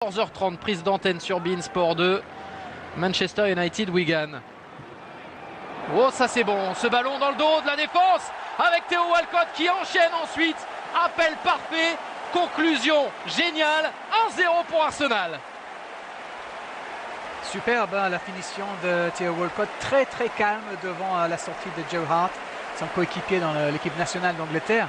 14h30, prise d'antenne sur beIN Sport 2, Manchester United Wigan. Oh, ça c'est bon, ce ballon dans le dos de la défense avec Theo Walcott qui enchaîne ensuite. Appel parfait, conclusion géniale, 1-0 pour Arsenal. Superbe la finition de Theo Walcott, très calme devant la sortie de Joe Hart, son coéquipier dans l'équipe nationale d'Angleterre.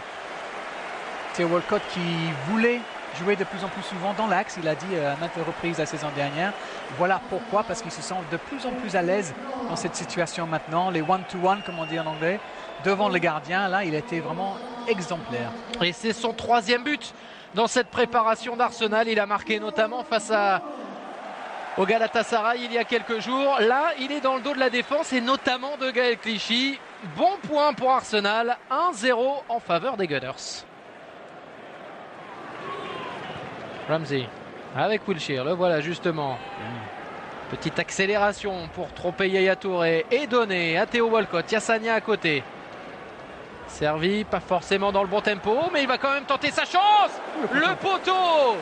Theo Walcott qui voulait jouer de plus en plus souvent dans l'axe, il a dit à maintes reprises la saison dernière. Voilà pourquoi, parce qu'il se sent de plus en plus à l'aise dans cette situation maintenant. Les one-to-one, comme on dit en anglais, devant le gardien, là, il était vraiment exemplaire. Et c'est son 3e but dans cette préparation d'Arsenal. Il a marqué notamment face au Galatasaray il y a quelques jours. Là, il est dans le dos de la défense et notamment de Gaël Clichy. Bon point pour Arsenal, 1-0 en faveur des Gunners. Ramsey avec Wilshere, le voilà justement. Petite accélération pour tromper Yaya Touré et donner à Theo Walcott. Yassania à côté. Servi, pas forcément dans le bon tempo, mais il va quand même tenter sa chance. Le poteau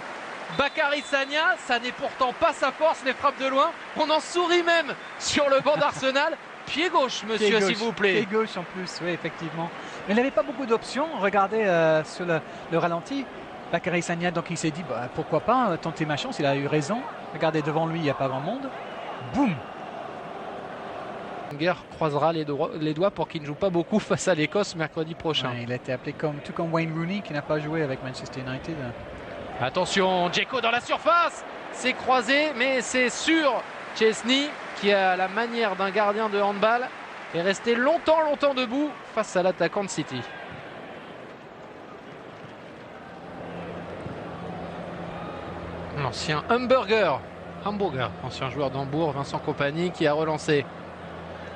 Bakary Sagna, ça n'est pourtant pas sa force, les frappes de loin. On en sourit même sur le banc d'Arsenal. Pied gauche, monsieur, s'il vous plaît. Pied gauche en plus, oui, effectivement. Mais il n'avait pas beaucoup d'options. Regardez sur le ralenti. Bakary Sagna, donc il s'est dit pourquoi pas tenter ma chance, il a eu raison. Regardez devant lui, il n'y a pas grand monde. Boum. Wenger croisera les doigts pour qu'il ne joue pas beaucoup face à l'Écosse mercredi prochain. Ouais, il a été appelé tout comme Wayne Rooney qui n'a pas joué avec Manchester United. Attention, Dzeko dans la surface, c'est croisé, mais c'est sûr. Chesney, qui a la manière d'un gardien de handball, est resté longtemps debout face à l'attaquant de City. L'ancien Hamburger, ancien joueur d'Hambourg, Vincent Kompany qui a relancé.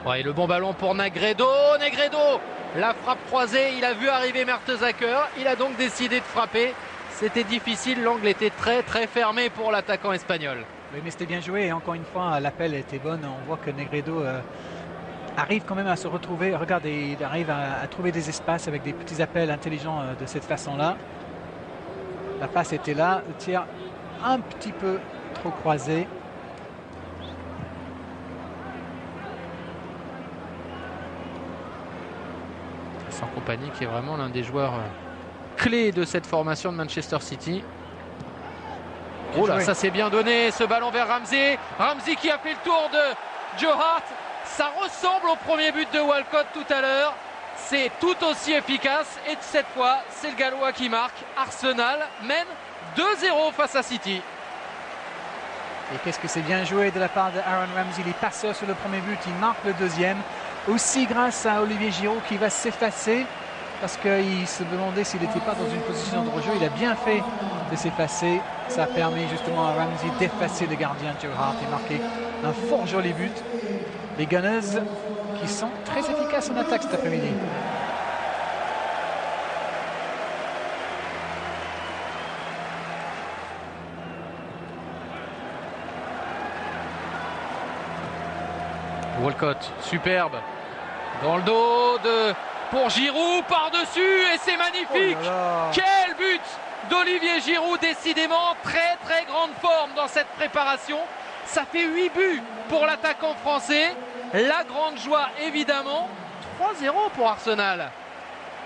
Ouais, le bon ballon pour Negredo, la frappe croisée, il a vu arriver Mertesacker, il a donc décidé de frapper. C'était difficile, l'angle était très fermé pour l'attaquant espagnol. Oui, mais c'était bien joué et encore une fois, l'appel était bonne. On voit que Negredo arrive quand même à se retrouver. Regardez, il arrive à trouver des espaces avec des petits appels intelligents de cette façon-là. La passe était là, le tir un petit peu trop croisé. Sans Kompany qui est vraiment l'un des joueurs clés de cette formation de Manchester City. Oh là, ça s'est bien donné, ce ballon vers Ramsey. Ramsey qui a fait le tour de Joe Hart. Ça ressemble au premier but de Walcott tout à l'heure. C'est tout aussi efficace et cette fois, c'est le Gallois qui marque. Arsenal mène 2-0 face à City. Et qu'est-ce que c'est bien joué de la part de Aaron Ramsey. Il est passeur sur le premier but, il marque le deuxième. Aussi grâce à Olivier Giroud qui va s'effacer parce qu'il se demandait s'il n'était pas dans une position de rejet. Il a bien fait de s'effacer. Ça a permis justement à Ramsey d'effacer le gardien Joe Hart et marquer un fort joli but. Les Gunners qui sont très efficaces en attaque cet après-midi. Walcott, superbe, dans le dos pour Giroud, par-dessus, et c'est magnifique. Oh là là. Quel but d'Olivier Giroud, décidément très grande forme dans cette préparation. Ça fait 8 buts pour l'attaquant français. La grande joie, évidemment. 3-0 pour Arsenal.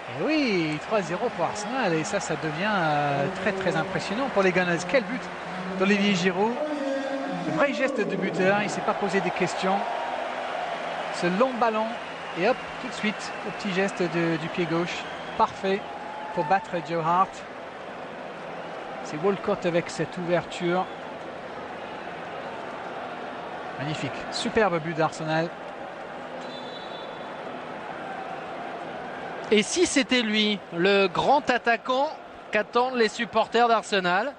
Et oui, 3-0 pour Arsenal, et ça devient très impressionnant pour les Gunners. Quel but d'Olivier Giroud. Le vrai geste de buteur, il ne s'est pas posé des questions. Ce long ballon et hop, tout de suite, le petit geste du pied gauche. Parfait pour battre Joe Hart. C'est Walcott avec cette ouverture. Magnifique, superbe but d'Arsenal. Et si c'était lui, le grand attaquant qu'attendent les supporters d'Arsenal?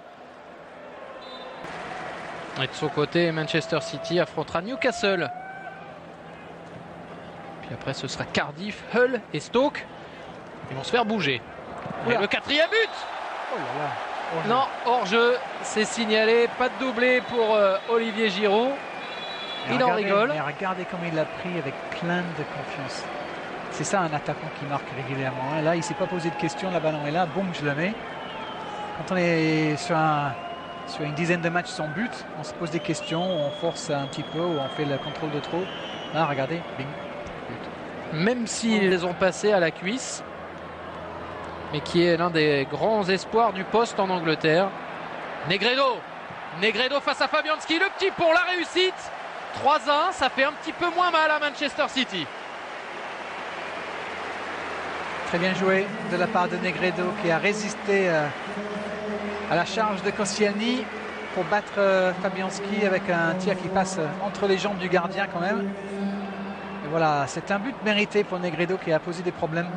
Et de son côté, Manchester City affrontera Newcastle. Puis après, ce sera Cardiff, Hull et Stoke. Ils vont se faire bouger. Et le 4e but. Oh là là. Hors-jeu. Non, hors-jeu, c'est signalé. Pas de doublé pour Olivier Giroud. Il en rigole. Mais regardez comme il l'a pris avec plein de confiance. C'est ça un attaquant qui marque régulièrement. Là, il ne s'est pas posé de questions. La ballon est là. Boum, je le mets. Quand on est sur sur une dizaine de matchs sans but, on se pose des questions, on force un petit peu, ou on fait le contrôle de trop. Là, regardez, bing, but. Même s'ils les ont passés à la cuisse, mais qui est l'un des grands espoirs du poste en Angleterre. Negredo face à Fabianski, le petit pour la réussite. 3-1, ça fait un petit peu moins mal à Manchester City. Très bien joué de la part de Negredo qui a résisté à la charge de Koscielny pour battre Fabianski avec un tir qui passe entre les jambes du gardien quand même. Et voilà, c'est un but mérité pour Negredo qui a posé des problèmes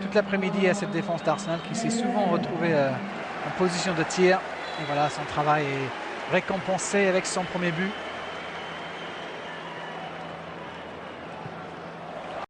toute l'après-midi à cette défense d'Arsenal qui s'est souvent retrouvé en position de tir. Et voilà, son travail est récompensé avec son premier but.